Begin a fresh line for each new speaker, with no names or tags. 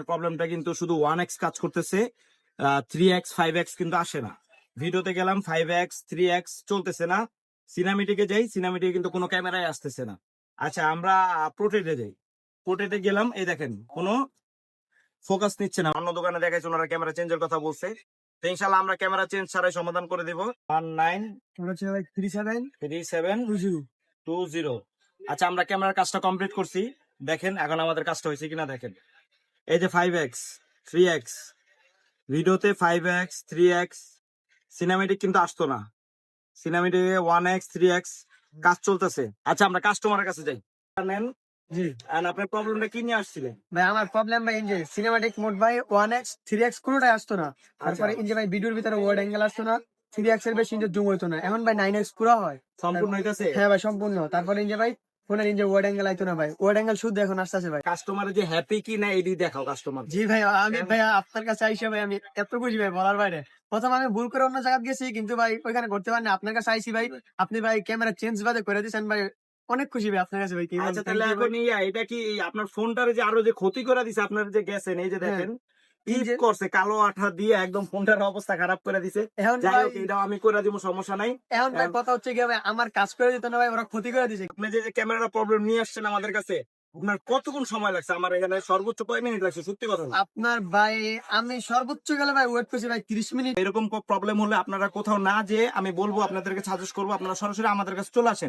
আপনার প্রবলেমটা কিন্তু শুধু 1x কাজ করতেছে, 3x 5x কিন্তু আসে না। ভিডিওতে গেলাম 5x 3x চলতেছে না, সিনেমেটিকে যাই, সিনেমেটিকে কিন্তু কোনো ক্যামেরায় আসতেছে না। আচ্ছা আমরা প্রোটেটে যাই, প্রোটেটে গেলাম, এই দেখেন কোনো ফোকাস নিচ্ছে না। অন্য দোকানে দেখাইছে ওনারা ক্যামেরা চেঞ্জের কথা বলছে, তো ইনশাল্লাহ আমরা ক্যামেরা চেঞ্জ ছাড়াই সমাধান করে দিব। 193720। আচ্ছা আমরা ক্যামেরার কাজটা কমপ্লিট করছি, দেখেন এখন আমাদের কাজটা হয়েছে কিনা দেখেন। এই যে 5x 3x, ভিডিওতে 5x 3x সিনেমেটিক কিন্তু আসতো না, সিনেমেটিকে 1x 3x কাজ চলতেছে। আচ্ছা আমরা কাস্টমারের কাছে যাই, নেন
জি
and আপনার প্রবলেমটা কি নিয়ে আসছিলেন?
ভাই, আমার প্রবলেম ভাই যে সিনেমাটিক মোড ভাই 1x 3x কোনোটাই আসতো না। তারপরে ইঞ্জে ভাই ভিডিওর ভিতরে ওয়ার্ড অ্যাঙ্গেল আসতো না, 3x এর বেশি ইঞ্জে জুম হইতো না। এখন ভাই 9x পুরো হয়
সম্পূর্ণ হইতাছে?
হ্যাঁ ভাই সম্পূর্ণ। তারপরে ইঞ্জে ভাই ফোনের ইঞ্জে ওয়ার্ড অ্যাঙ্গেল আইতো না ভাই, ওয়ার্ড অ্যাঙ্গেল শুদ্ধ এখন আসতেছে ভাই।
কাস্টমার যে হ্যাপি কি না এডি দেখাও কাস্টমার।
জি ভাই, আমি ভাই আপনার কাছে আইসা ভাই আমি এত খুশি ভাই বলার বাইরে। প্রথম আমি ভুল করে অন্য জায়গায় গেছি, কিন্তু ভাই ওইখানে করতে পারিনি, আপনার কাছে আইসি ভাই। আপনি ভাই ক্যামেরা চেঞ্জ বাদে করে দিয়েছেন ভাই, অনেক খুশি ভাই আপনার কাছে ভাই। কি
আচ্ছা তাহলে এখন এটা কি আপনার ফোনটারে যে আরো যে ক্ষতি করে দিছে, আপনার যে গেছেন এই যে দেখেন ইট করছে কালো আঠা দিয়ে একদম ফোনটার অবস্থা খারাপ করে দিছে।
এখন
যাই
ভাই
হোক এটা আমি করে দিব, সমস্যা নাই।
এখন ভাই কথা হচ্ছে কি ভাই, আমার কাজ করে দিত না ভাই, ওরা ক্ষতি করে দিছে।
আপনি যে ক্যামেরা প্রবলেম নিয়ে আসছেন আমাদের কাছে, আপনার কতক্ষণ সময় লাগছে? আমার এখানে সর্বোচ্চ কয় মিনিট লাগছে, সত্যি কথা না।
আপনার ভাই আমি সর্বোচ্চ গেলে ভাই ওয়েট করছি ভাই 30 মিনিট।
এরকম প্রবলেম হলে আপনারা কোথাও না যে আমি বলবো আপনাদেরকে সাজেস্ট করবো আপনারা সরাসরি আমাদের কাছে চলে আসেন।